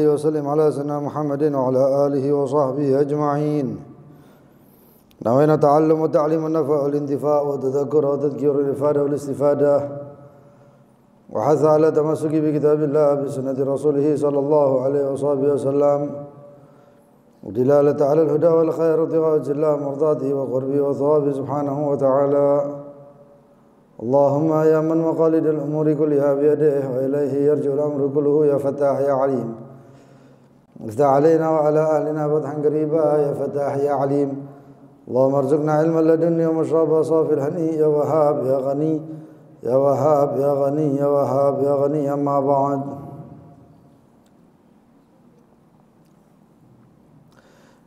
وسلم على سيدنا محمد وعلى آله وصحبه أجمعين. نوينا تعلم وتعليم النفع والانتفاع والتذكر وتذكير الإفادة والاستفادة، وحث على تمسك بكتاب الله بسنة رسوله صلى الله عليه وصحبه وسلم، ودلالة على الهدى والخير وابتغاء وجه الله مرضاته وقربه وثوابه سبحانه وتعالى. اللهم يا من مقاليد الأمور كلها بيده وإليه يرجع الأمر كله يا فتاح يا عليم، افتح علينا وعلى أهلنا فتحا قريبا يا فتاح يا عليم. اللهم ارزقنا علما لدنيا ومشربا صافي الهني يا وهاب يا غني يا وهاب يا غني يا وهاب يا غني. أما بعد،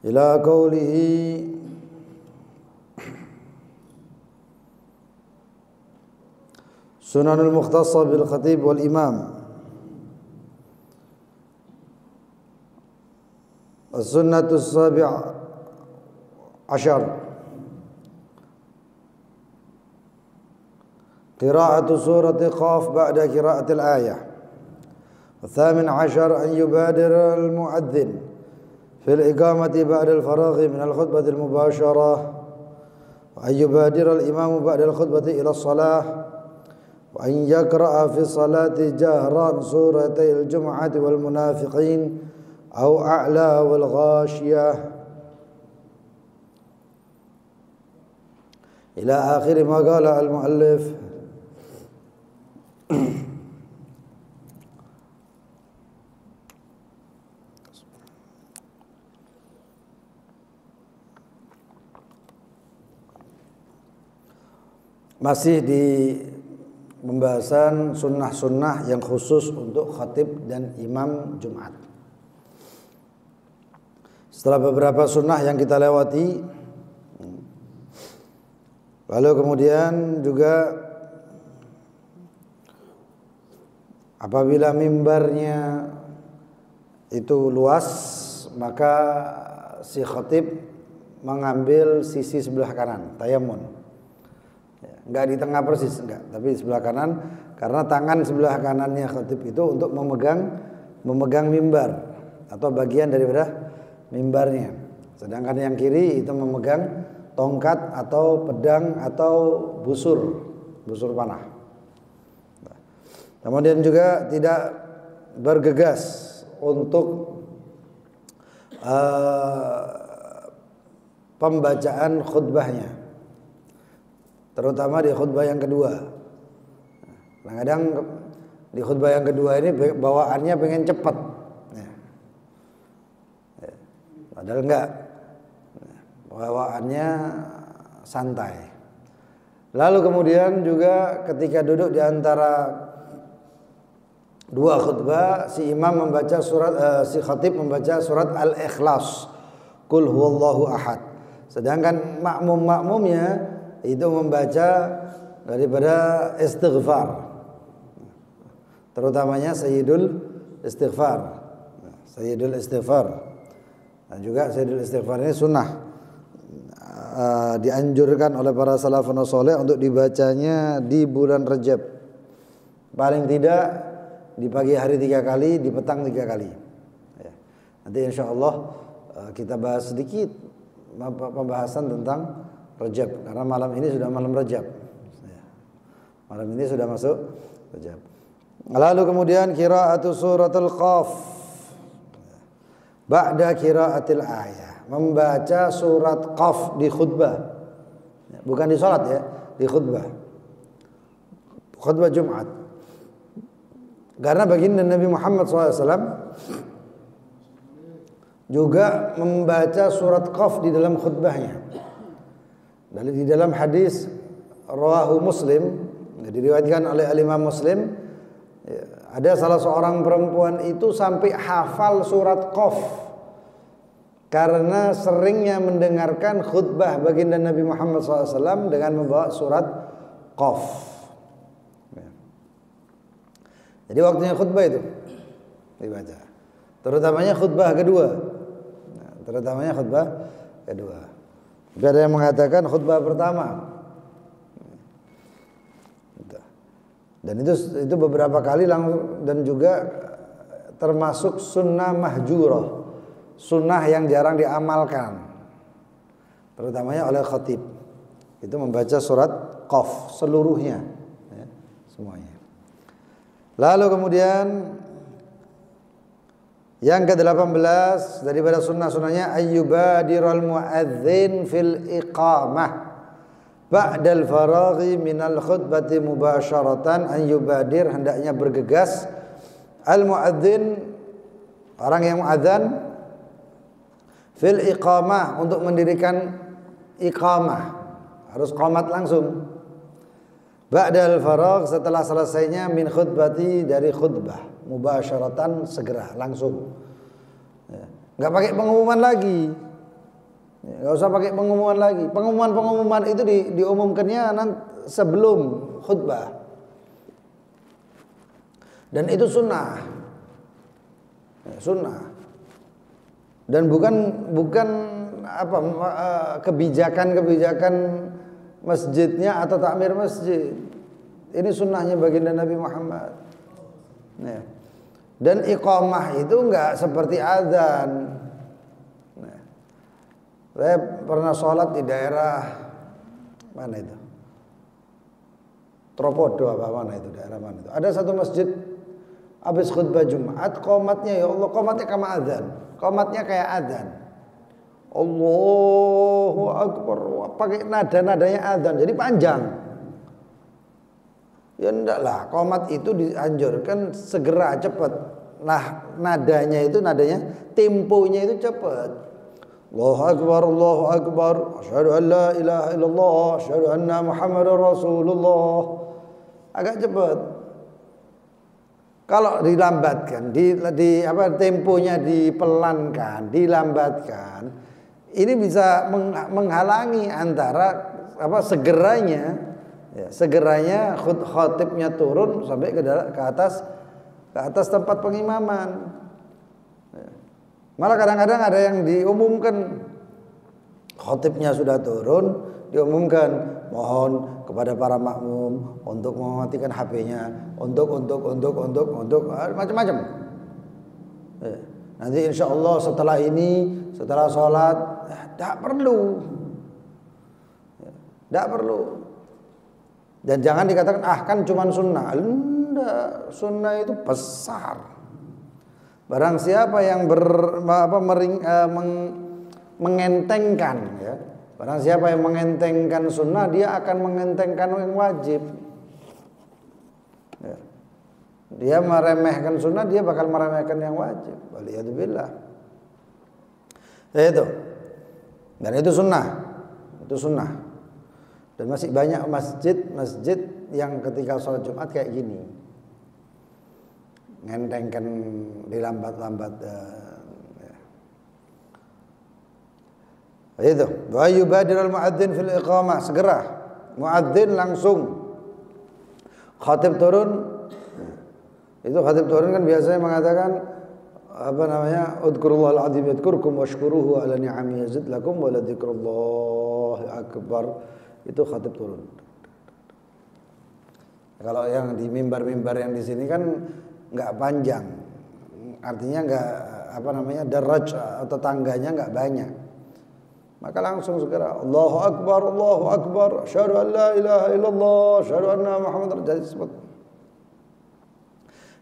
إلى قوله سنن المختصة بالخطيب والإمام. السنة السابع عشر قراءة سورة قاف بعد قراءة الآية. الثامن عشر أن يبادر المؤذن في الإقامة بعد الفراغ من الخطبة المباشرة، وأن يبادر الإمام بعد الخطبة إلى الصلاة، وأن يقرأ في الصلاة جهرا سورتي الجمعة والمنافقين أو أعلى والغاشية إلى آخر ما قال المؤلف. Masih di pembahasan sunnah-sunnah yang khusus untuk khatib dan imam Jumat. Setelah beberapa sunnah yang kita lewati, lalu kemudian juga apabila mimbarnya itu luas, maka si khatib mengambil sisi sebelah kanan, tayamun. Enggak di tengah persis, enggak, tapi di sebelah kanan, karena tangan sebelah kanannya khatib itu untuk memegang mimbar atau bagian daripada mimbarnya, sedangkan yang kiri itu memegang tongkat atau pedang atau busur panah. Kemudian juga tidak bergegas untuk pembacaan khutbahnya, terutama di khutbah yang kedua. Kadang-kadang di khutbah yang kedua ini bawaannya pengen cepat, padahal enggak, bawaannya santai. Lalu kemudian juga ketika duduk di antara dua khutbah, si imam membaca surat, si khatib membaca surat Al-Ikhlas, Qul huwallahu ahad, sedangkan makmum-makmumnya itu membaca daripada istighfar, terutamanya Sayyidul Istighfar. Sayyidul Istighfar, dan juga Sayyidul Istighfar ini sunnah, dianjurkan oleh para salafun saleh untuk dibacanya di bulan Rajab, paling tidak di pagi hari 3 kali, di petang 3 kali. Nanti insya Allah kita bahas sedikit pembahasan tentang Rajab, karena malam ini sudah malam Rajab. Malam ini sudah masuk Rajab. Lalu kemudian qiraatu suratul Qaf ba'da qiraatil ayah, membaca surat Qaf di khutbah, bukan di salat ya, di khutbah Jumat. Karena baginda Nabi Muhammad SAW juga membaca surat Qaf di dalam khutbahnya. Di dalam hadis rawahu Muslim, diriwayatkan oleh Imam Muslim, ada salah seorang perempuan itu sampai hafal surat Qaf karena seringnya mendengarkan khutbah baginda Nabi Muhammad SAW dengan membawa surat Qaf. Jadi waktunya khutbah itu dibaca, terutamanya khutbah kedua. Tapi ada yang mengatakan khutbah pertama. Dan itu beberapa kali dan juga termasuk sunnah mahjurah, sunnah yang jarang diamalkan, terutamanya oleh khatib. Itu membaca surat Qaf seluruhnya, ya, semuanya. Lalu kemudian yang ke-18 daripada sunnah-sunnahnya ayyubadiral muadzin fil iqamah ba'dal faraghi minal khutbati mubasyaratan. Ayyubadir, hendaknya bergegas, al muadzin, orang yang muadzan, fil iqamah, untuk mendirikan iqamah, harus qamat langsung. Ba'dal faragh, setelah selesainya, min khutbati, dari khutbah, mubasyaratan, segera, langsung. Ya. Nggak pakai pengumuman lagi, ya, nggak usah pakai pengumuman lagi. Pengumuman itu diumumkannya nanti sebelum khutbah, dan itu sunnah, ya, sunnah. Dan bukan apa kebijakan masjidnya atau takmir masjid. Ini sunnahnya baginda Nabi Muhammad. Ya. Dan iqamah itu enggak seperti azan. Nah, saya pernah sholat di daerah mana itu? Tropodo apa mana itu, daerah mana itu? Ada satu masjid habis khutbah Jumat, qomatnya ya Allah, qomatnya kama azan. Qomatnya kayak azan. Allahu Akbar, pakai nada-nadanya azan, jadi panjang. Ya enggak lah, qomat itu dianjurkan segera, cepat. Nah, nadanya, temponya itu cepat. Allahu Akbar, asyhadu an la ilaha illallah, asyhadu anna Muhammadar Rasulullah. Agak cepat. Kalau dilambatkan, temponya dipelankan, dilambatkan, ini bisa menghalangi antara segeranya khatibnya turun sampai ke atas tempat pengimaman. Malah kadang-kadang ada yang diumumkan, khatibnya sudah turun, diumumkan mohon kepada para makmum untuk mematikan HP-nya, untuk macam-macam. Nanti insya Allah setelah sholat, tidak perlu. Dan jangan dikatakan kan cuma sunnah. Enggak, sunnah itu besar. Barang siapa yang mengentengkan, ya, barang siapa yang mengentengkan sunnah, dia akan mengentengkan yang wajib. Ya. Dia meremehkan sunnah, dia bakal meremehkan yang wajib. Waliyadzubillah. Itu. Dan itu sunnah. Itu sunnah. Dan masih banyak masjid yang ketika sholat Jumat kayak gini, ngentengkan, dilambat-lambat. Itu. Wa yubadirul muadzin fil iqamah, segera. Muadzin langsung. Khatib turun. Itu khatib turun kan biasanya mengatakan udzurullahal azim yadhkurkum washkuruhu ala ni'ami yazid lakum wa la dzikrullahi akbar. Itu khatib turun. Kalau yang di mimbar-mimbar yang di sini kan enggak panjang. Artinya enggak daraj atau tangganya enggak banyak. Maka langsung segera Allahu Akbar, asyhadu an la ilaha illallah, asyhadu anna Muhammadar Rasulullah.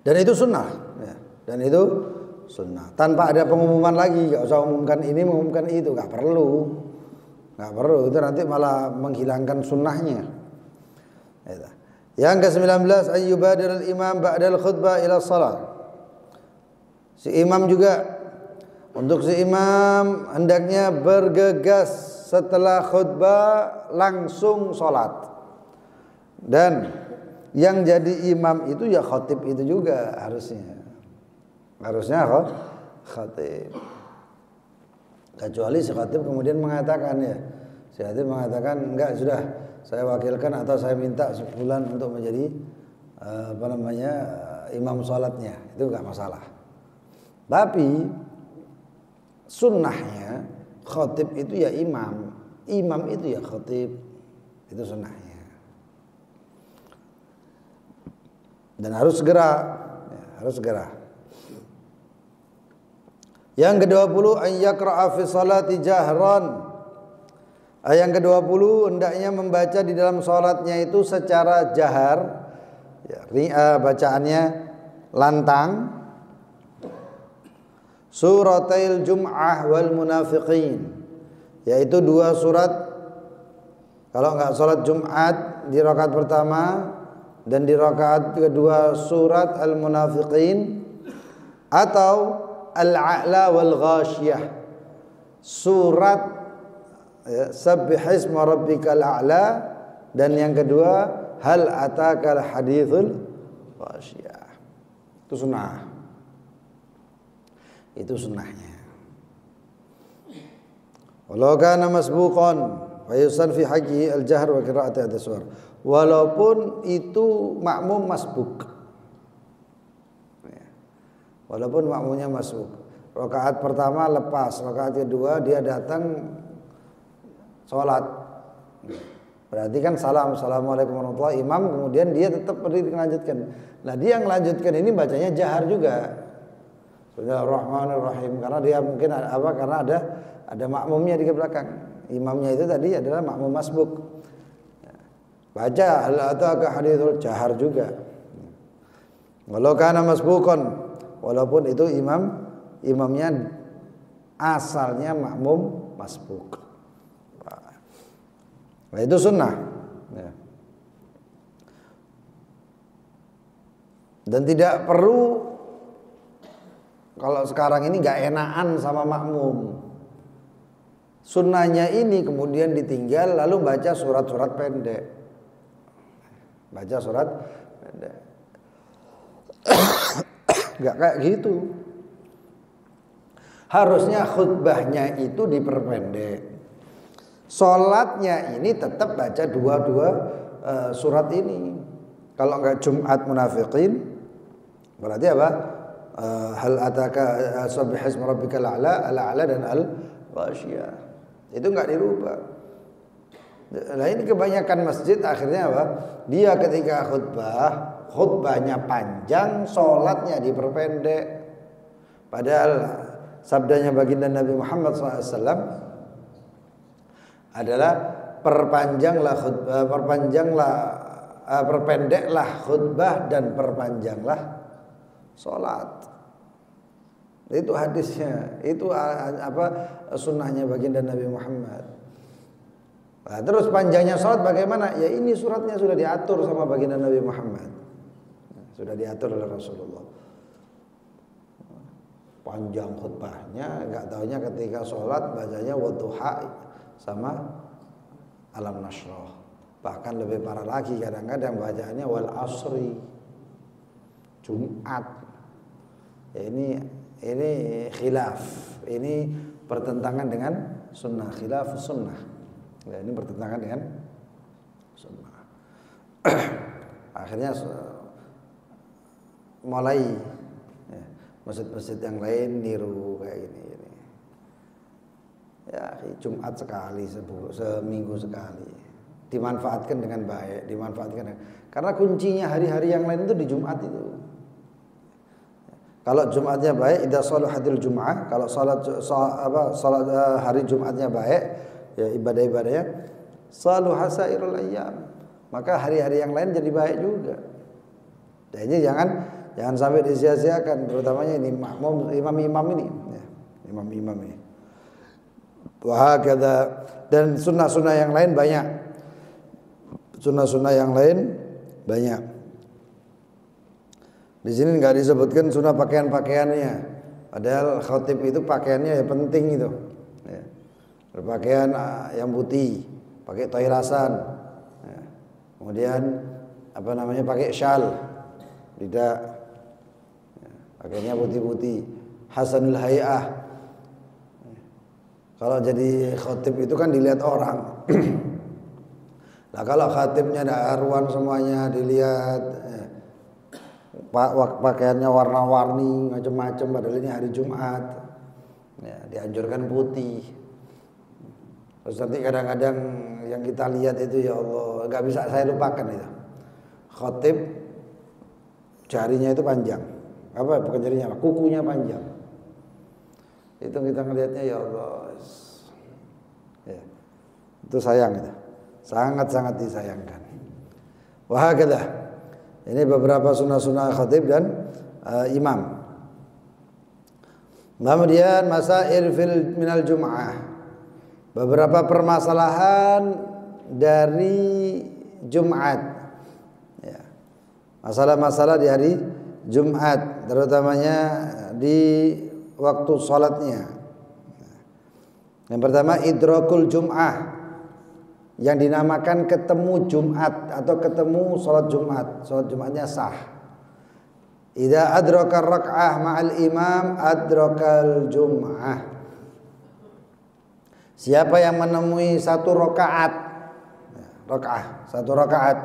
Dan itu sunnah, ya. Dan itu sunnah. Tanpa ada pengumuman lagi, enggak usah umumkan ini, mengumumkan itu, enggak perlu. Itu nanti malah menghilangkan sunnahnya. Yang ke-19 ayyubadirul imam ba'dal khutbah ila shalah. Si imam juga, untuk si imam hendaknya bergegas setelah khutbah langsung sholat. Dan yang jadi imam itu ya khatib itu juga harusnya khatib. Kecuali si khatib kemudian mengatakan, enggak, sudah saya wakilkan atau saya minta sebulan untuk menjadi imam sholatnya, itu enggak masalah. Tapi sunnahnya khatib itu ya imam itu ya khatib, itu sunnahnya. Dan harus segera. Yang ke-20 an yaqra'a fi sholati jahran. Yang ke-20 hendaknya membaca di dalam salatnya itu secara jahar. Ya, bacaannya lantang. Suratil Jum'ah wal Munafiqin, yaitu 2 surat. Kalau enggak salat Jumat di rakaat pertama dan di rakaat kedua surat Al-Munafiqin, atau Al-A'la wal Ghashiyah, surat ya, Sabbihisma rabbikal a'la, dan yang kedua Hal atakal hadithul Ghashiyah. Itu sunnah. Itu sunnahnya. Walau kana masbuqan fa yusan fi haqqihi al-jahr wa qira'ati ad-suwar. Walaupun itu makmum masbuk. Walaupun makmumnya masbuk. Rakaat pertama lepas, rakaat kedua dia datang salat. Berarti kan assalamualaikum warahmatullahi, imam kemudian dia tetap berdiri melanjutkan. Nah, dia yang melanjutkan ini bacanya jahar juga. Bismillahirrahmanirrahim, karena dia mungkin karena ada makmumnya di belakang. Imamnya itu tadi adalah makmum masbuk. Baca al-ataka hadithul jahar juga. Walau kana masbuqan, walaupun itu imamnya asalnya makmum masbuk. Nah, itu sunnah ya. Dan tidak perlu kalau sekarang ini gak enakan sama makmum. Sunnahnya ini kemudian ditinggal lalu baca surat-surat pendek. Baca surat pendek. Gak kayak gitu. Harusnya khutbahnya itu diperpendek. Sholatnya ini tetap baca dua surat ini. Kalau enggak Jumat Munafiqin, berarti apa? Hal ataka sabbihisma rabbikal a'la dan al-Ghashiyah. Itu enggak dirubah. Nah, ini kebanyakan masjid akhirnya apa? Dia ketika khutbahnya panjang, sholatnya diperpendek. Padahal sabdanya baginda Nabi Muhammad SAW adalah perpendeklah khutbah dan perpanjanglah sholat. Itu hadisnya, itu sunnahnya baginda Nabi Muhammad. Nah, terus panjangnya sholat bagaimana? Ya ini suratnya sudah diatur sama baginda Nabi Muhammad, sudah diatur oleh Rasulullah. Panjang khutbahnya, nggak taunya ketika sholat bacanya wadduha sama alam nasroh. Bahkan lebih parah lagi kadang-kadang bacaannya wal asri, Jumat. Ya, ini khilaf, ini bertentangan dengan sunnah, khilaf sunnah. Ya, ini bertentangan dengan sunnah. Akhirnya mulai ya, masjid-masjid yang lain niru kayak gini. Ya, Jumat sekali, seminggu sekali. Dimanfaatkan dengan baik, karena kuncinya hari-hari yang lain itu di Jumat itu. Kalau Jumatnya baik, idza salahatil Jum'ah, kalau salat hari Jumatnya baik, ya ibadah-ibadahnya saluha sairul ayyam, maka hari-hari yang lain jadi baik juga. Jadi jangan sampai disia-siakan, terutamanya ini makmum imam-imam ini, ya, imam-imam ini. Wahakadha, dan sunnah-sunnah yang lain banyak. Sunnah-sunnah yang lain banyak. Di sini nggak disebutkan sunnah pakaian-pakaiannya. Padahal khatib itu pakaiannya ya penting itu. Ya. Berpakaian yang putih, pakai toirasan. Ya. Kemudian pakai syal, tidak. Ya. Pakaiannya putih-putih. Hasanul hay'ah. Kalau jadi khatib itu kan dilihat orang. Nah, kalau khatibnya ada arwan semuanya dilihat, ya. Pakaiannya warna-warni macam-macam, padahal ini hari Jumat, ya, dianjurkan putih. Terus nanti kadang-kadang yang kita lihat itu ya Allah, nggak bisa saya lupakan itu. Khatib jarinya itu panjang, bukan jarinya, kukunya panjang. hitung-hitung lihatnya ya Allah. Ya. Itu sayang itu. Sangat-sangat disayangkan. Wahakadah. Ini beberapa sunnah-sunnah khatib dan imam. Kemudian masail minal jum'ah. Beberapa permasalahan dari Jumat. Ya. Masalah-masalah di hari Jumat, terutamanya di waktu sholatnya. Yang pertama idrakul Jum'ah, yang dinamakan ketemu Jumat atau ketemu sholat Jumat. Sholat Jumatnya sah. Idza adraka rak'ah ma'al imam adrakal jum'ah. Siapa yang menemui satu rakaat, satu rakaat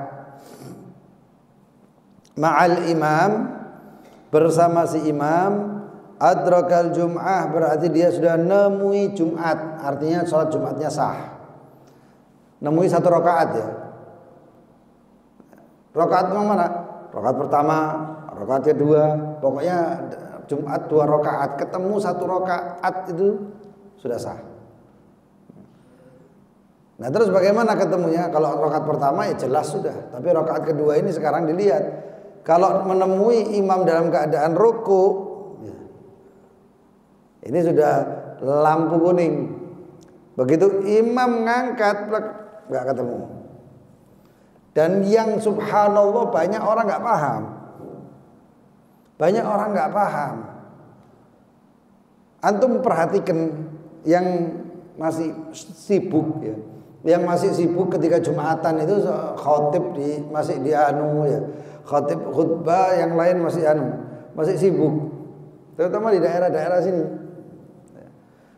ma'al imam, bersama si imam, adrakal jum'ah, berarti dia sudah nemui Jumat, artinya sholat Jumatnya sah. Nemui satu rakaat ya. Rakaat mana? Rakaat pertama, rakaat kedua, pokoknya Jumat 2 rakaat, ketemu satu rakaat itu sudah sah. Nah terus bagaimana ketemunya? Kalau rakaat pertama ya jelas sudah, tapi rakaat kedua ini sekarang dilihat. Kalau menemui imam dalam keadaan ruku, ini sudah lampu kuning. Begitu imam ngangkat, nggak ketemu. Dan yang subhanallah banyak orang nggak paham. Banyak orang nggak paham. Antum perhatikan yang masih sibuk ya, yang masih sibuk ketika Jumatan itu khotib masih di ya, khotib khutbah yang lain masih sibuk, terutama di daerah-daerah sini.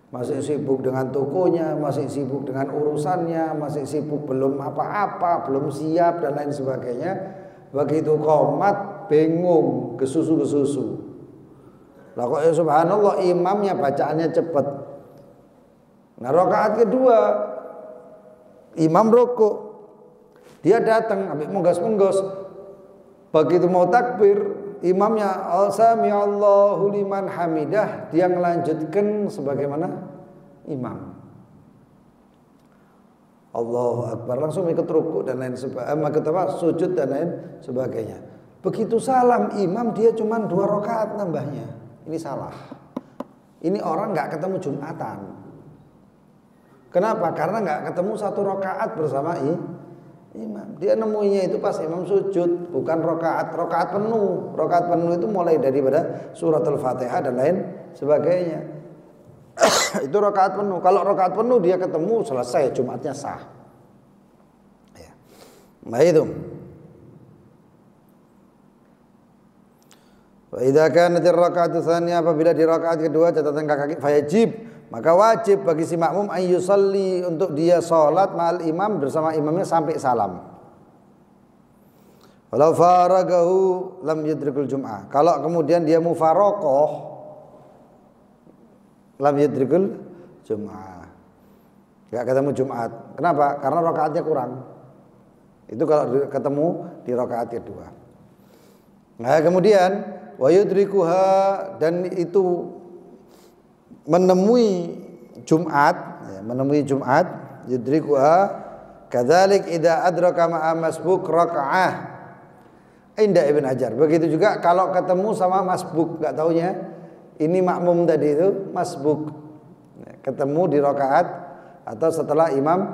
Masih sibuk dengan tokonya, masih sibuk dengan urusannya, masih sibuk belum apa-apa, belum siap dan lain sebagainya. Begitu qomat bingung, gesusu. Lah kok ya subhanallah imamnya bacaannya cepat. Nah rakaat kedua imam rukuk, dia datang ambil menggos. Begitu mau takbir, imamnya sami Allahu liman hamidah, dia melanjutkan sebagaimana imam. Allahu akbar, langsung ikut rukuk dan lain sebagainya, sujud dan lain sebagainya. Begitu salam imam, dia cuma 2 rakaat nambahnya. Ini salah. Ini orang nggak ketemu Jumatan. Kenapa? Karena nggak ketemu 1 rakaat bersama imam. Dia nemuinya itu pas imam sujud, bukan rakaat penuh. Rakaat penuh itu mulai daripada suratul Fatihah dan lain sebagainya. Itu rakaat penuh. Kalau rakaat penuh dia ketemu, selesai, Jumatnya sah. Ya. Nah itu. Wa idza kanat ar-raka'atu tsaniyah, apabila di rakaat kedua catatan kaki wajib, maka wajib bagi si makmum an yusalli, untuk dia salat ma'al imam, bersama imamnya sampai salam. Walau faragahu lam yudrikul jum'ah. Kalau kemudian dia mufaraqah, lam yudrikul jum'ah, enggak ketemu Jumat. Kenapa? Karena rakaatnya kurang. Itu kalau ketemu di rakaat kedua. Nah, kemudian wa yudrikuha, dan itu menemui Jumat, yudrikuha kadzalik idza adraka ma'a masbuk raka'ah inda Ibn Hajar. Begitu juga kalau ketemu sama masbuk, enggak taunya ini makmum tadi itu masbuk, ketemu di rakaat atau setelah imam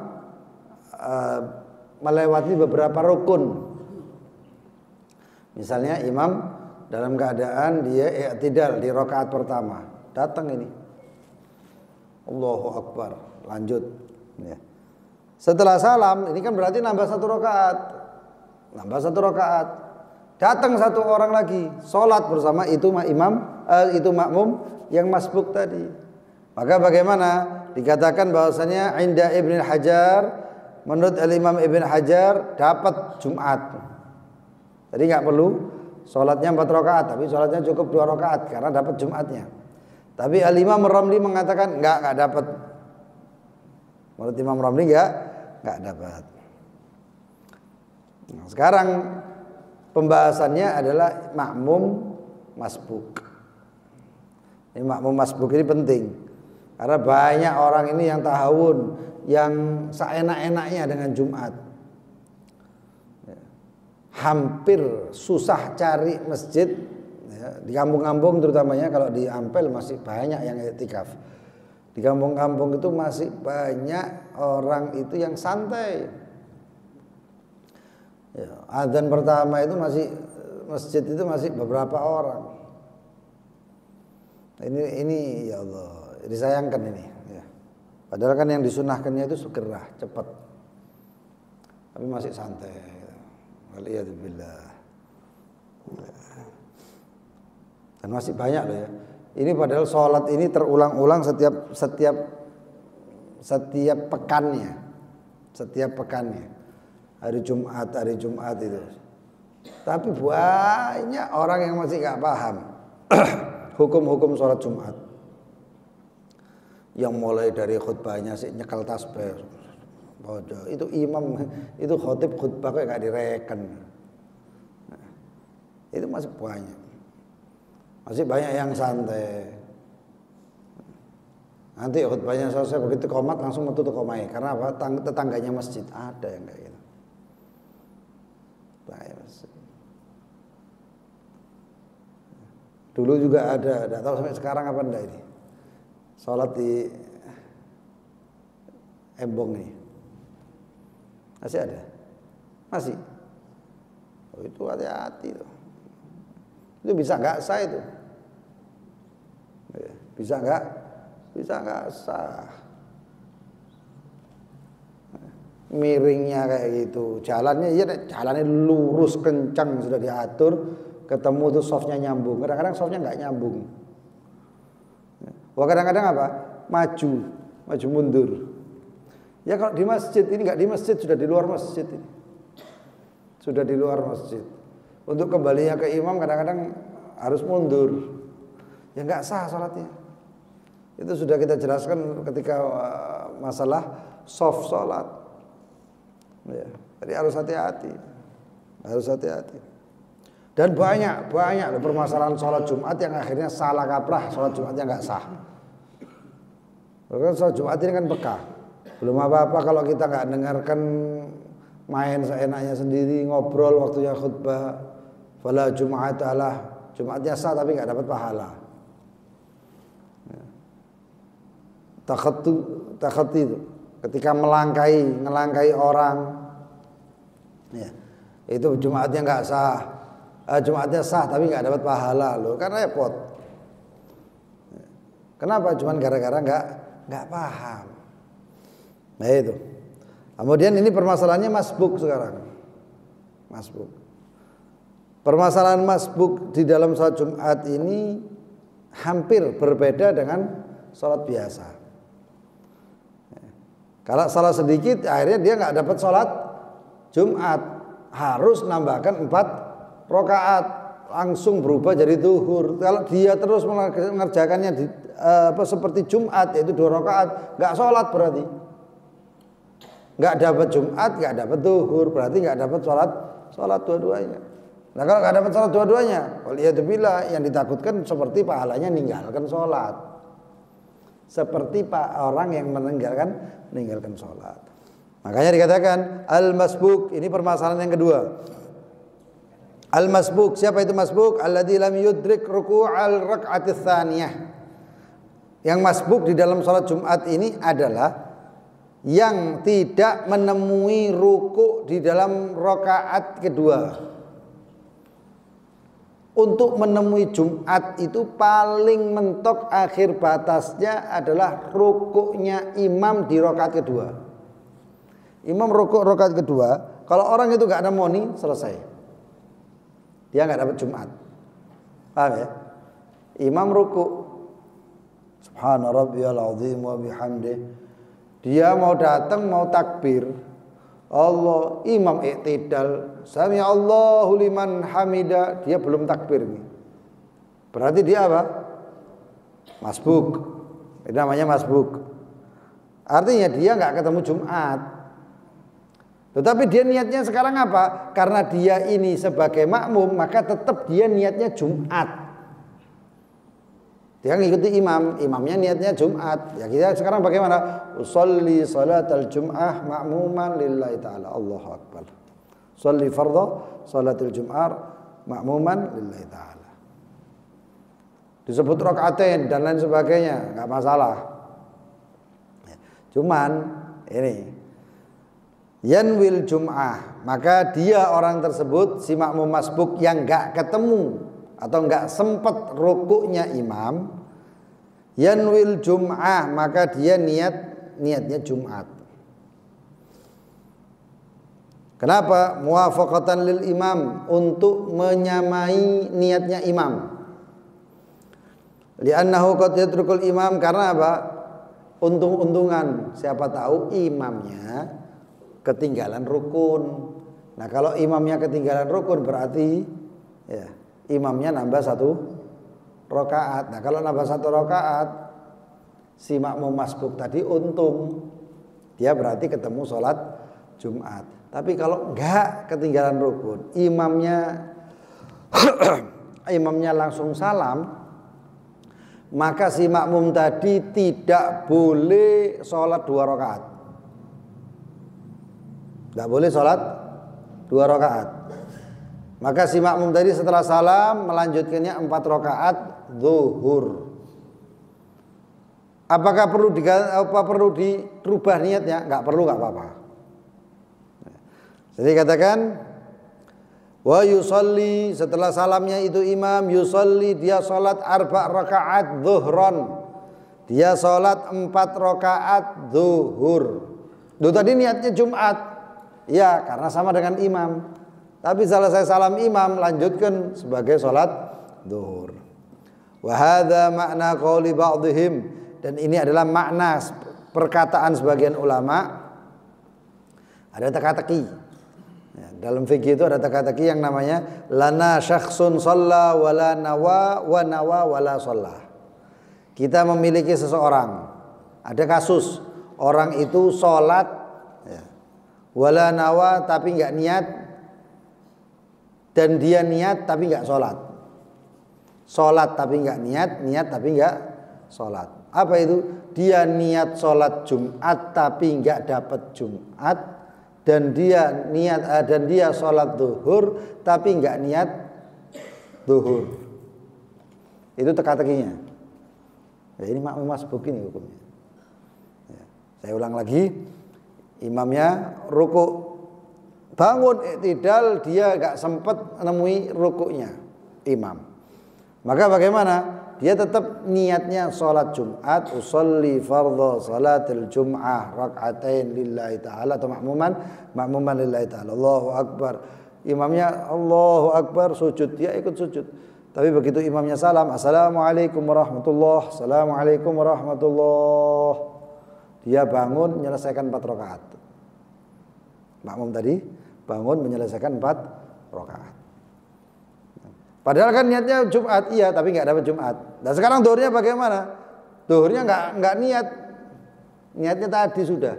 melewati beberapa rukun. Misalnya imam dalam keadaan dia i'tidal di rakaat pertama, datang ini Allahu Akbar, lanjut ya. Setelah salam, ini kan berarti nambah 1 rakaat. Datang 1 orang lagi, sholat bersama itu itu makmum yang masbuk tadi. Maka bagaimana? Dikatakan bahwasanya inda Ibn Hajar, menurut Imam Ibn Hajar dapat Jumat. Jadi nggak perlu sholatnya 4 rakaat, tapi sholatnya cukup 2 rakaat karena dapat Jumatnya. Tapi Al-Imam Ramli mengatakan nggak dapat. Menurut Imam Ramli nggak dapat. Nah, sekarang pembahasannya adalah makmum masbuk. Ini makmum masbuk ini penting. Karena banyak orang ini yang tahawun, yang seenak-enaknya dengan Jumat. Hampir susah cari masjid ya, di kampung-kampung terutamanya. Kalau di Ampel masih banyak yang iktikaf. Di kampung-kampung itu masih banyak orang itu yang santai. Ya, adzan pertama itu masih masjid itu masih beberapa orang. Ini ya Allah, disayangkan ini. Ya. Padahal kan yang disunahkannya itu segera, cepat. Tapi masih santai. Waliyadzubillah. Dan masih banyak loh ya. Ini padahal sholat ini terulang-ulang setiap pekannya. Setiap pekannya. Hari Jumat itu. Tapi banyak orang yang masih gak paham hukum-hukum sholat Jumat. Yang mulai dari khutbahnya sih nyekel tasbih. Itu imam, itu khotib khutbah kok gak direken. Nah, itu masih banyak. Masih banyak yang santai. Nanti khutbahnya selesai begitu qomat langsung metu komai. Karena apa? Tetangganya masjid ada yang kayak gitu. Dulu juga ada, tidak tahu sampai sekarang apa enggak ini. Sholat di Embong nih. Masih ada? Masih? Oh, itu hati-hati tuh. Itu bisa nggak sah itu? Bisa nggak sah? Miringnya kayak gitu, jalannya jalannya lurus kencang sudah diatur, ketemu tuh softnya nyambung. Kadang-kadang softnya nggak nyambung. Wah kadang-kadang apa? Maju mundur. Ya kalau di masjid ini nggak di masjid, sudah di luar masjid ini. Sudah di luar masjid. Untuk kembalinya ke imam kadang-kadang harus mundur. Ya nggak sah sholatnya. Itu sudah kita jelaskan ketika masalah soft sholat. Ya, jadi harus hati-hati. Dan banyak loh permasalahan sholat Jumat yang akhirnya salah kaprah, sholat Jumatnya nggak sah. Karena sholat Jumat ini kan bekah. Belum apa-apa kalau kita nggak dengarkan main seenaknya sendiri, ngobrol waktunya khutbah. Fala Jum'atalah, Jumatnya sah tapi nggak dapat pahala. Takhati itu ketika ngelangkai orang, ya, itu Jumatnya nggak sah. Jumatnya sah tapi nggak dapat pahala loh, kan repot. Kenapa? Cuman gara-gara nggak paham. Nah itu. Kemudian ini permasalahannya masbuk sekarang. Masbuk. Permasalahan masbuk di dalam sholat Jumat ini hampir berbeda dengan sholat biasa. Kalau salah sedikit akhirnya dia nggak dapat sholat Jumat, harus nambahkan 4 rakaat, langsung berubah jadi zuhur. Kalau dia terus mengerjakannya seperti Jumat yaitu 2 rakaat, nggak sholat berarti. Nggak dapat Jumat, nggak dapat zuhur, berarti nggak dapat sholat dua-duanya. Nah kalau nggak dapat sholat dua-duanya, waliyadzubillah, yang ditakutkan seperti pahalanya meninggalkan sholat. Seperti orang yang meninggalkan sholat. Makanya dikatakan al-masbuk, ini permasalahan yang kedua. Al-masbuk, siapa itu masbuk? Alladzi lam yudrik ruku'al rak'atis tsaniyah. Yang masbuk di dalam sholat Jumat ini adalah yang tidak menemui ruku' di dalam rakaat kedua. Untuk menemui Jumat itu paling mentok akhir batasnya adalah rukuknya imam di rakaat kedua. Imam rukuk rakaat kedua, kalau orang itu gak nemoni, selesai. Dia gak dapat Jumat. Paham ya? Imam rukuk, subhana rabbiyal azim wa bihamdih. Dia mau datang, mau takbir, Allah, imam iktidal, sami Allahu liman hamida, dia belum takbir nih. Berarti dia apa? Masbuk. Itu namanya masbuk. Artinya dia nggak ketemu Jumat. Tetapi dia niatnya sekarang apa? Karena dia ini sebagai makmum, maka tetap dia niatnya Jumat. Dia ngikuti imam, imamnya niatnya Jumat. Ya kita sekarang bagaimana? Usolli salatal jum'ah ma'muman lillahi ta'ala. Allahu akbar. Sholli fardhu salatul jum'ah ma'muman lillahi ta'ala. Disebut rakaatain dan lain sebagainya, enggak masalah. Cuman ini yanwil jum'ah, maka dia orang tersebut si makmum masbuk yang enggak ketemu atau enggak sempat rukuknya imam, yanwil jum'ah, maka dia niatnya Jumat. Kenapa? Muwafaqatan lil imam, untuk menyamai niatnya imam. Li'annahu qad yatrukul imam, karena apa? Untung-untungan, siapa tahu imamnya ketinggalan rukun. Nah, kalau imamnya ketinggalan rukun berarti ya imamnya nambah 1 rakaat. Nah, kalau nambah 1 rakaat, si makmum masbuk tadi untung, dia berarti ketemu sholat Jumat. Tapi kalau enggak ketinggalan rukun, imamnya langsung salam, maka si makmum tadi tidak boleh sholat 2 rakaat. Tidak boleh sholat 2 rakaat. Maka si makmum tadi setelah salam melanjutkannya 4 rakaat zuhur. Apakah perlu dirubah niatnya? Enggak perlu, enggak apa-apa. Jadi katakan wa yusalli, setelah salamnya itu imam yusalli, dia salat 4 rakaat zuhron. Dia salat 4 rakaat zuhur. Duh, tadi niatnya Jumat. Ya, karena sama dengan imam. Tapi selesai salam imam lanjutkan sebagai salat zuhur. Wa hadza makna qauli ba'dihim, dan ini adalah makna perkataan sebagian ulama. Ada teka-teki. Ya, dalam fikih itu ada teka-teki yang namanya lana syakhsun shalla wala nawa wa nawa wala shalla. Kita memiliki seseorang, ada kasus orang itu sholat ya, wala nawa tapi enggak niat, dan dia niat tapi enggak sholat. Sholat tapi enggak niat, niat tapi enggak sholat. Apa itu? Dia niat sholat Jumat tapi enggak dapat Jumat, dan dia sholat zuhur tapi enggak niat zuhur. Itu teka-tekinya. Ya, ini makmum masbuk ini hukumnya. Ya, saya ulang lagi, imamnya rukuk, bangun i'tidal, dia enggak sempat menemui rukuknya imam. Maka bagaimana? Dia tetap niatnya sholat Jumat, usolli fardhu salatil jum'ah rak'atain lillahi ta'ala, atau makmuman lillahi ta'ala. Allahu akbar. Imamnya Allahu akbar, sujud, dia ikut sujud. Tapi begitu imamnya salam, assalamualaikum warahmatullah, assalamualaikum warahmatullah, dia bangun menyelesaikan 4 rakaat. Makmum tadi bangun menyelesaikan 4 rakaat. Padahal kan niatnya Jumat, iya, tapi nggak dapat Jumat. Dan sekarang zuhurnya bagaimana? Zuhurnya nggak niat, niatnya tadi sudah.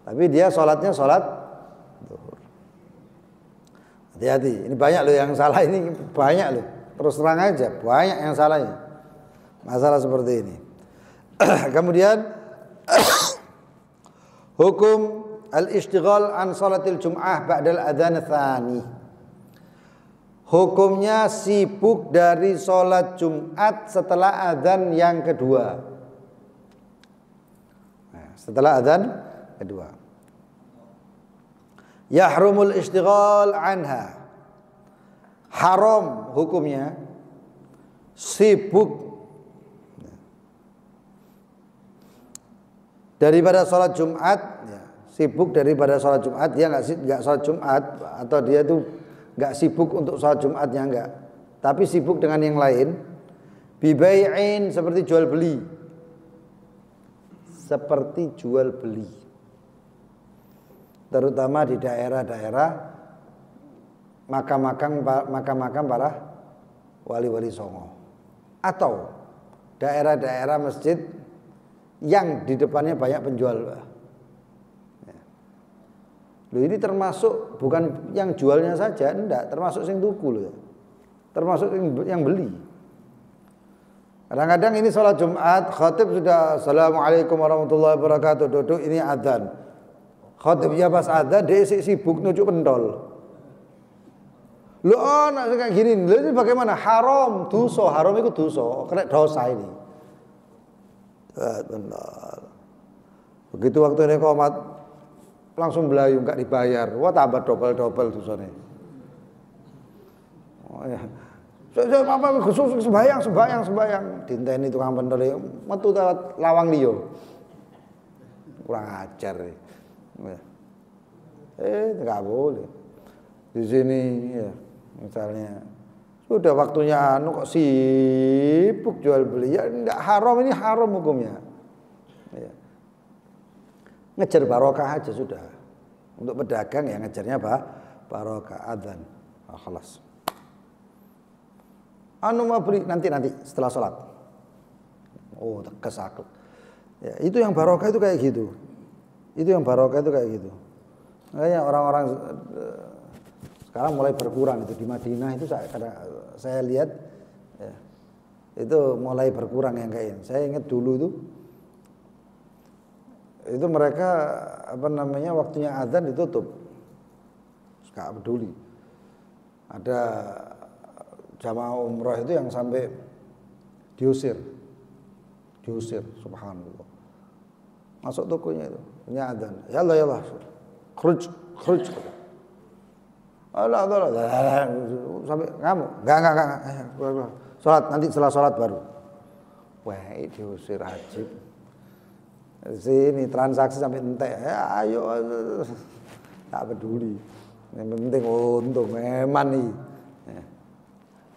Tapi dia sholatnya sholat zuhur. Hati-hati, ini banyak loh yang salah, ini banyak loh. Terus terang aja, banyak yang salahnya. Masalah seperti ini. Kemudian hukum al-ishtighal an salatil jum'ah ba'dal adzan tsani. Hukumnya sibuk dari sholat Jumat setelah adzan yang kedua. Nah, setelah adzan kedua. Yahrumul ishtighal anha. Haram hukumnya sibuk daripada sholat Jumat. Ya, sibuk daripada sholat Jumat, dia nggak sholat Jumat, atau dia tuh nggak sibuk untuk sholat Jumatnya, enggak, tapi sibuk dengan yang lain. Bibai'in, seperti jual beli, terutama di daerah-daerah makam-makam para wali-wali songo, atau daerah-daerah masjid yang di depannya banyak penjual. Loh, ini termasuk bukan yang jualnya saja, enggak, termasuk sing tuku loh, termasuk yang beli. Kadang-kadang ini sholat Jumat, khatib sudah Assalamualaikum warahmatullahi wabarakatuh, duduk ini adzan. Khatibnya pas adzan dia sibuk nuju pentol. Lu anak kayak gini, lu ini bagaimana? Haram, dosa, haram itu dosa, kena dosa ini. Benar. Begitu waktu ini qomat langsung belayu nggak dibayar, wah tambah double dosanya. Oh ya. Saya apa khusus sembayang. Dinteni tukang pentol metu lewat lawang liya. Kurang ajar. Enggak boleh. Di sini ya, misalnya sudah waktunya kok sibuk jual beli, ya enggak haram, ini haram hukumnya. Ya. Ngejar barokah aja sudah. Untuk pedagang ya ngejarnya apa? Barokah adzan. Khalas. Mau beli nanti setelah sholat. Oh, kesakit. Ya, itu yang barokah itu kayak gitu. Makanya orang-orang sekarang mulai berkurang itu di Madinah itu saya lihat ya, itu mulai berkurang yang kayak ini. Saya ingat dulu itu mereka waktunya azan ditutup. Enggak peduli. Ada jamaah umrah itu yang sampai diusir, subhanallah. Masuk tokonya itu, punya adzan. Ya Allah, khuruj. Allah. Sampai kamu, enggak. Salat nanti setelah salat baru. Wah, diusir ajib. Sini transaksi sampai entek. Ya, ayo. Tak peduli. Yang penting untung memang nih.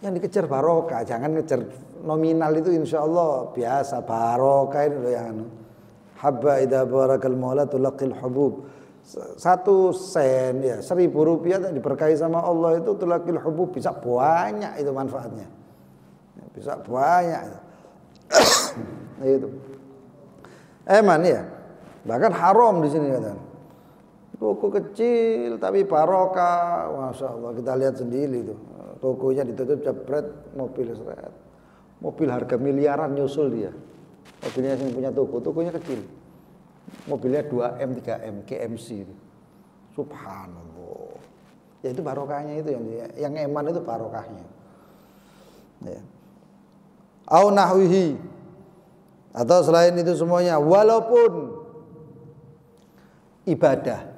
Yang dikejar barokah, jangan ngejar nominal itu insya Allah biasa. Barokah ini loh yang habba idza barakal maula tulaqil hubub. 1 sen ya, 1.000 rupiah diberkahi sama Allah itu tulaqil hubub, bisa banyak itu manfaatnya. Bisa banyak itu. Itu. Eman ya. Bahkan haram di sini katanya. Toko kecil tapi barokah, masya Allah, kita lihat sendiri itu. Tokonya ditutup jebret, mobil harga miliaran nyusul dia. Mobilnya yang punya tokonya kecil. Mobilnya 2M, 3M, KMC itu. Subhanallah. Ya itu barokahnya itu yang eman itu barokahnya. Ya. Au nahwihi. Atau selain itu semuanya, walaupun ibadah.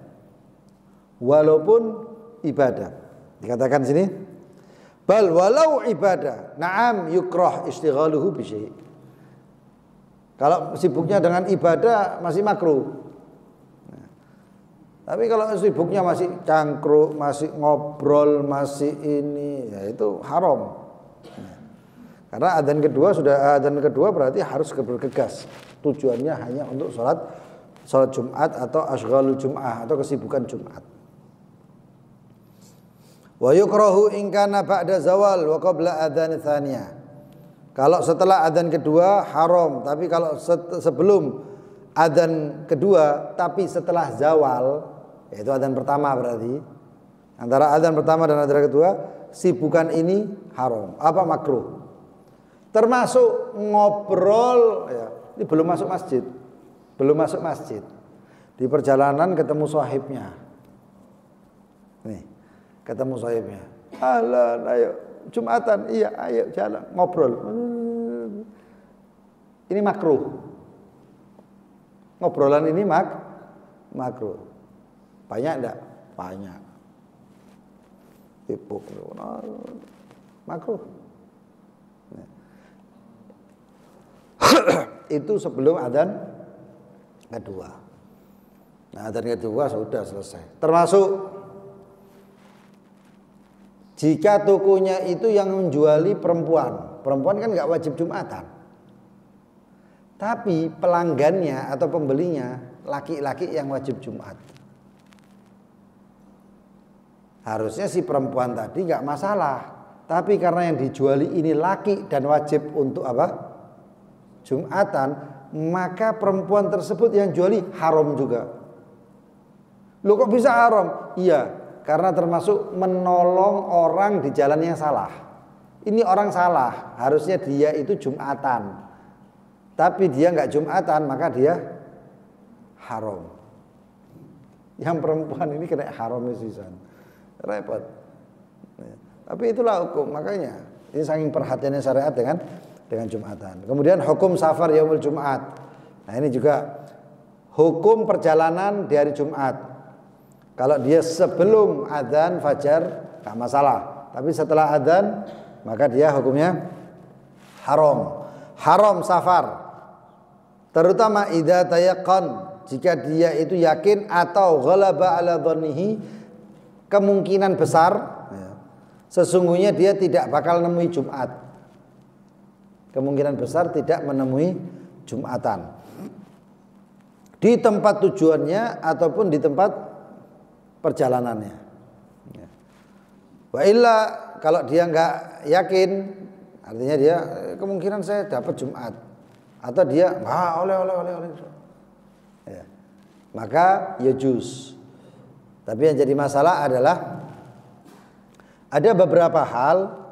Dikatakan sini bal walau ibadah, na'am yukrah istighaluhu bi syai'. Kalau sibuknya dengan ibadah masih makruh. Tapi kalau sibuknya masih cangkruk, masih ngobrol, masih ini, ya itu haram. Karena adzan kedua berarti harus bergegas. Tujuannya hanya untuk salat Jumat atau asghalul Jum'ah atau kesibukan Jumat. Wa yukrahu in kana ba'da zawal wa qabla adzan tsaniyah. Kalau setelah adzan kedua haram, tapi kalau sebelum adzan kedua tapi setelah zawal, yaitu adzan pertama berarti antara adzan pertama dan adzan kedua, sibukan ini haram, makruh. Termasuk ngobrol ya, ini belum masuk masjid. Di perjalanan ketemu sahibnya. Nih, ketemu sahibnya. Ahlan, ayo Jumatan, iya, ayo jalan ngobrol. Ini makruh. Ngobrolan ini makruh. Banyak enggak? Banyak. Sibuk. Makruh. Itu sebelum adzan kedua. Nah, adzan kedua sudah selesai. Termasuk jika tokonya itu yang menjuali perempuan. Perempuan kan nggak wajib Jumatan. Tapi pelanggannya atau pembelinya laki-laki yang wajib Jumat. Harusnya si perempuan tadi nggak masalah. Tapi karena yang dijuali ini laki dan wajib untuk apa? Jumatan, maka perempuan tersebut yang juali haram juga. Loh kok bisa haram? Iya, karena termasuk menolong orang di jalan yang salah. ini orang salah, harusnya dia itu Jumatan. Tapi dia nggak Jumatan, maka dia haram. Yang perempuan ini kena haram sisan. Repot. Tapi itulah hukum, makanya ini saking perhatiannya syariat dengan Jumatan. Kemudian hukum safar yaumul Jumat. Nah, ini juga hukum perjalanan di hari Jumat. Kalau dia sebelum adzan fajar enggak masalah. Tapi setelah adzan maka dia hukumnya haram. Haram safar. Terutama idza tayaqqan, jika dia itu yakin atau ghalaba ala dhannihi, kemungkinan besar sesungguhnya dia tidak bakal menemui Jumat. Kemungkinan besar tidak menemui Jumatan. Di tempat tujuannya ataupun di tempat perjalanannya. Wa illa, kalau dia enggak yakin, artinya dia kemungkinan saya dapat Jumat, atau dia oleh. Ya. Maka ya juz. Tapi yang jadi masalah adalah ada beberapa hal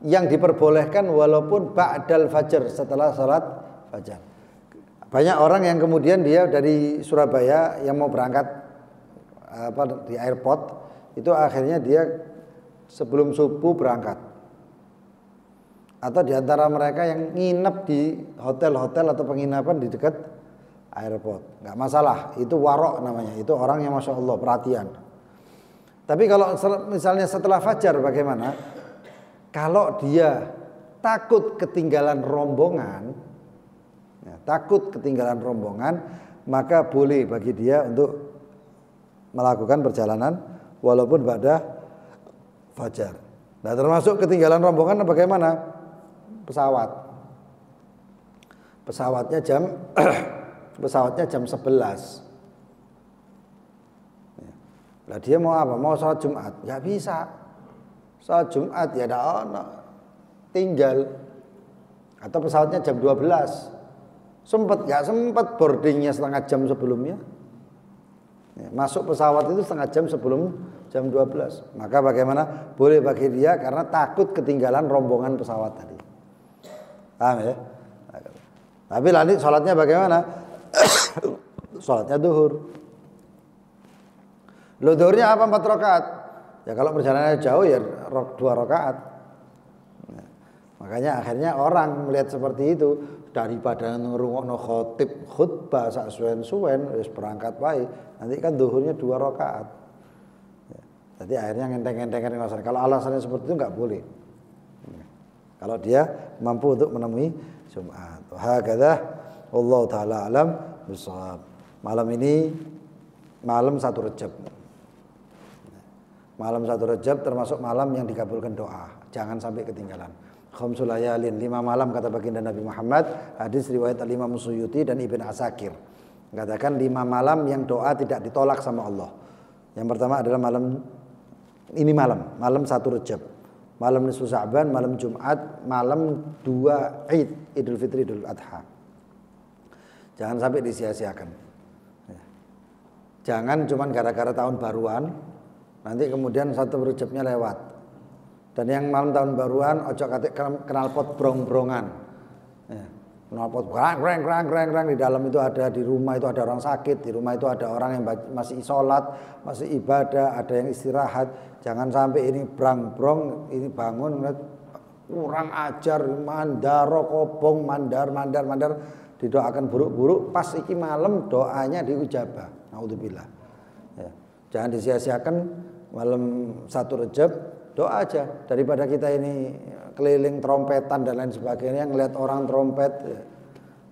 yang diperbolehkan walaupun ba'dal fajar, setelah salat fajar. Banyak orang yang kemudian dia dari Surabaya yang mau berangkat di airport, itu akhirnya dia sebelum subuh berangkat. Atau di antara mereka yang nginep di hotel-hotel atau penginapan di dekat airport. Enggak masalah, itu warok namanya. Itu orang yang Masya Allah perhatian. Tapi kalau misalnya setelah fajar bagaimana? Kalau dia takut ketinggalan rombongan, maka boleh bagi dia untuk melakukan perjalanan walaupun pada fajar. Nah, termasuk ketinggalan rombongan bagaimana? Pesawatnya jam 11. Lah dia mau apa? Mau sholat Jumat? Nggak bisa. Sholat Jumat ya tinggal. Atau pesawatnya jam 12. Nggak sempat boardingnya setengah jam sebelumnya. Masuk pesawat itu setengah jam sebelum jam 12. Maka bagaimana? Boleh bagi dia karena takut ketinggalan rombongan pesawat tadi. Paham ya? Tapi nanti sholatnya bagaimana? Sholatnya duhur. Duhurnya apa? 4 rakaat. Ya kalau perjalanannya jauh ya 2 rakaat. Makanya akhirnya orang melihat seperti itu, daripada ngrungokno khutbah sak suwen-suwen wis berangkat wae. Nanti kan duhurnya 2 rakaat. Jadi akhirnya ngenteng-ngenteng alasan. Kalau alasannya seperti itu enggak boleh. Kalau dia mampu untuk menemui Jumat. Hakadha wallahu taala alam bisawab. Malam ini malam 1 Rajab. Malam 1 Rajab termasuk malam yang dikabulkan doa. Jangan sampai ketinggalan. Khamsul layalin, 5 malam kata baginda Nabi Muhammad. Hadis riwayat Al-Imam Suyuti dan Ibn Asakir. Katakan 5 malam yang doa tidak ditolak sama Allah. Yang pertama adalah malam 1 Rajab. Malam nisfu Sya'ban, malam Jumat, malam 2 Idul Fitri, Idul Adha. Jangan sampai disia-siakan. Jangan cuman gara-gara tahun baruan, nanti kemudian 1 Rajabnya lewat. Dan yang malam tahun baruan ojo kate knalpot brong-brongan. Knalpot grang di dalam itu ada, di rumah itu ada orang sakit, di rumah itu ada orang yang masih sholat, masih ibadah, ada yang istirahat. Jangan sampai ini brang-brong, ini bangun kurang ajar, mandaro kobong, mandar didoakan buruk-buruk, pas iki malam doanya diujabah. Naudzubillah. Ya. Jangan disia-siakan malam 1 Rajab, doa aja daripada kita ini keliling trompetan dan lain sebagainya, ngelihat orang trompet, ya.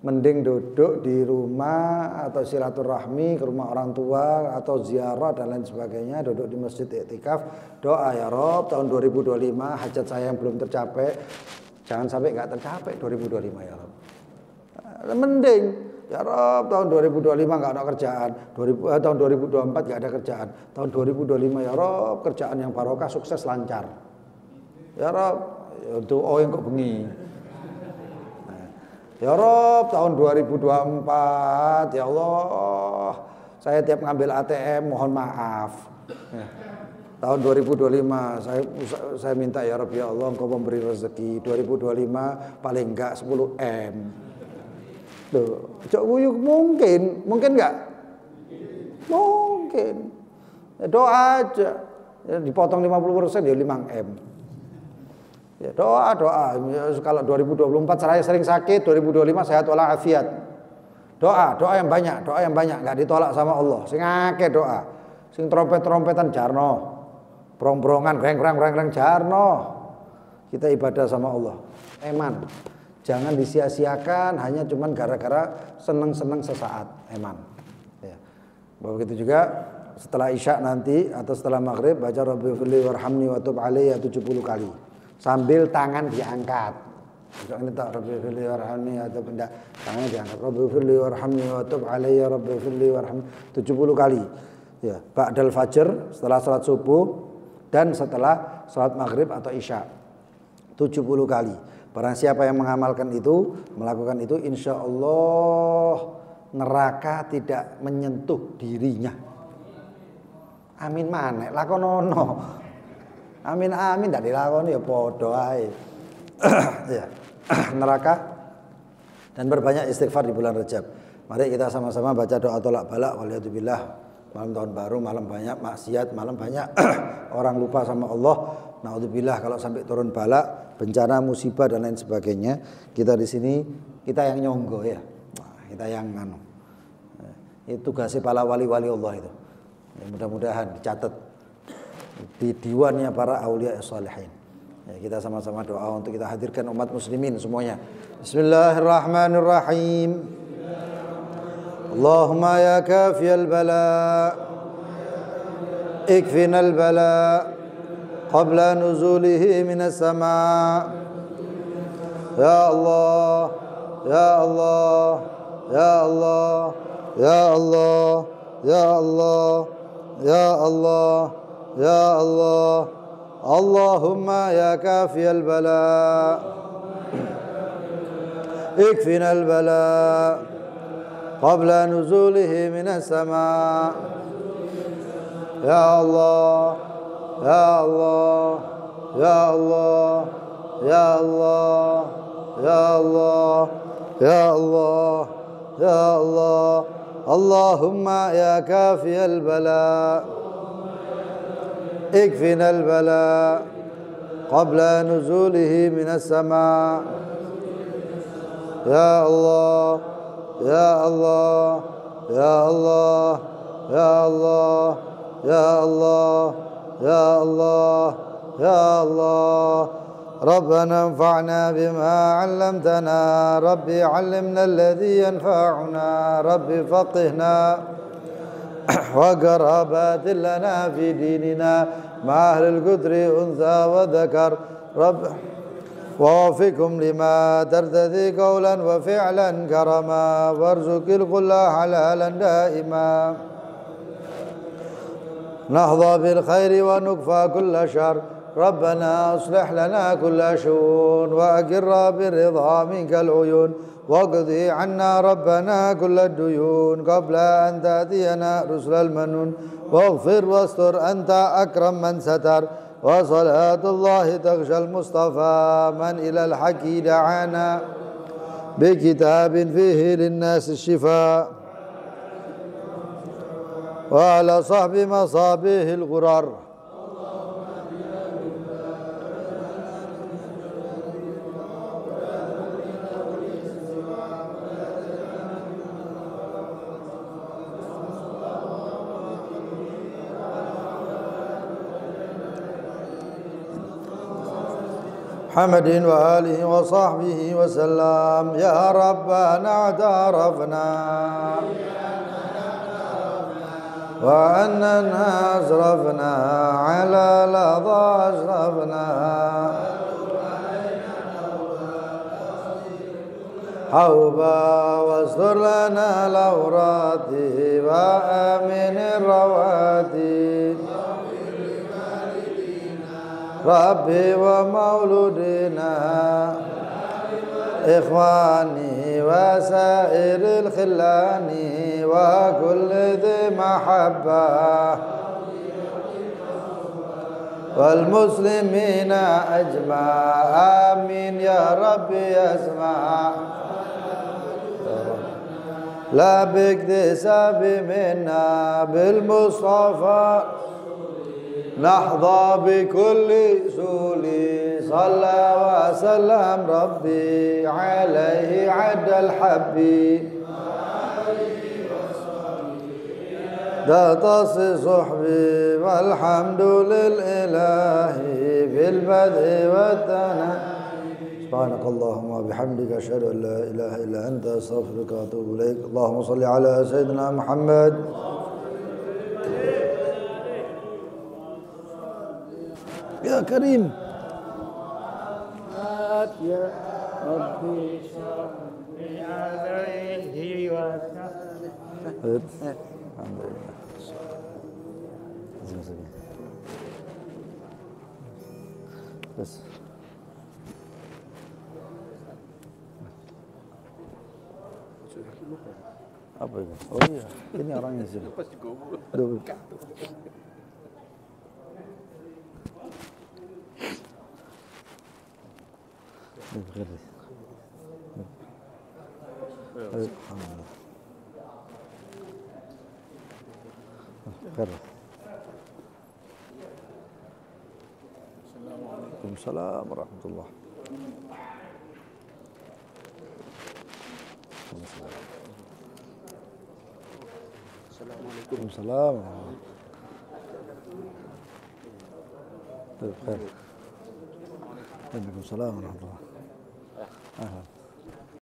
Mending duduk di rumah atau silaturahmi ke rumah orang tua atau ziarah dan lain sebagainya, duduk di masjid iktikaf, doa ya Rob tahun 2025 hajat saya yang belum tercapai, jangan sampai nggak tercapai 2025 ya Rob. Mending ya Rob tahun 2025 nggak ada kerjaan, tahun 2024 nggak ada kerjaan, tahun 2025 ya Rob kerjaan yang barokah, sukses lancar. Ya Rob, untuk yang kok bengi. Ya Rob tahun 2024 ya Allah saya tiap ngambil ATM mohon maaf. tahun 2025 saya minta ya Rabbi ya Allah Engkau memberi rezeki 2025 paling enggak 10 M. Tuh, cok guyuk mungkin enggak? Mungkin. Ya, doa aja. Ya, dipotong 50% ya 5 M. Ya, doa. Ya, kalau 2024 saya sering sakit, 2025 sehat walafiat. Doa yang banyak, enggak ditolak sama Allah. Sing akeh doa. Sing trompet-trompetan jarno. Brong-brongan, greng jarno. Kita ibadah sama Allah. Eman. Jangan disia-siakan hanya cuman gara-gara seneng-seneng sesaat. Eman. Ya. Begitu juga setelah Isya nanti atau setelah Maghrib baca Rabbighfirli warhamni wa tub alayya 70 kali. Sambil tangan diangkat. Ini tak Rabbighfirli warhamni atau tidak tangannya diangkat. Rabbighfirli warhamni wa tub alayya Rabbighfirli warhamni 70 kali. Ya, ba'dal fajr setelah salat subuh dan setelah salat maghrib atau isya 70 kali. Barang siapa yang mengamalkan itu, melakukan itu, insya Allah neraka tidak menyentuh dirinya. Amin maneh lakonono. Amin tidak dilakoni ya podo ae. Ya. Neraka dan berbanyak istighfar di bulan Rajab. Mari kita sama-sama baca doa tolak balak waliyadzubillah. Malam tahun baru, malam banyak maksiat, malam banyak orang lupa sama Allah. Naudzubillah kalau sampai turun balak, bencana, musibah dan lain sebagainya. Kita di sini kita yang nyonggo ya. Kita yang itu tugasnya para wali-wali Allah itu. Ya, mudah-mudahan dicatat di diwannya para aulia sholihin. Ya, kita sama-sama doa untuk kita hadirkan umat muslimin semuanya. Bismillahirrahmanirrahim. Allahumma ya kafiyal bala ikfinal bala qabla nuzulihi minas sama. Ya Allah, ya Allah, ya Allah, ya Allah, ya Allah, ya Allah, ya Allah. Allahumma ya kafiyal bala ikfinal bala qabla nuzulihi minas sama. Ya Allah, ya Allah, ya Allah, ya Allah, ya Allah, ya Allah, ya Allah. Allahumma ya kafiyal bala ikfinal bala qabla nuzulihi minas sama. Ya Allah, ya Allah, ya Allah, ya Allah, ya Allah, ya Allah, ya Allah. Rabbana anfa'na bima 'allamtana, Rabbi 'allimna alladhi yanfa'una, Rabbi faqihna wa qarabatin lana fi dinina ma ahli al-qudri untha wa dhakar. Rabb ووفقهم لما ترتدي قولا وفعلا كرما وارزق الكل حلالا دائما نهضى بالخير ونكفى كل شر. ربنا اصلح لنا كل شؤون وأقر بالرضا منك العيون واقضي عنا ربنا كل الديون قبل أن تأتينا رسل المنون واغفر واستر أنت أكرم من ستر. وصلاة الله تغشى المصطفى من إلى الحق دعانا بكتاب فيه للناس الشفاء وعلى صحب مصابيه الغرر. محمد وآله وصحبه وسلم. يا ربنا اعترفنا وأننا أسرفنا على لظى أشرفنا حوبا واستر لنا العورات وآمن الرواتي ربي ومولودنا إخواني وسائر الخلان وكل ذي محبة والمسلمين أجمع آمين يا رب اسمع لا باكتساب منا بالمصطفى نحظى بكل سول صلى وسلم ربي عليه عد الحب ذا تص صحبي والحمد للإله في البدء والثناء سبحانك اللهم وبحمدك أشهد أن لا إله إلا أنت أستغفرك وأتوب إليك اللهم صل على سيدنا محمد يا كريم يا ربي صل عليه وسلم الحمد لله بس apa itu? Oh iya, ini orangnya sih. Aduh. Alhamdulillah. Waalaikumsalam warahmatullahi Waalaikumsalam. Waalaikumsalam warahmatullahi wabarakatuh.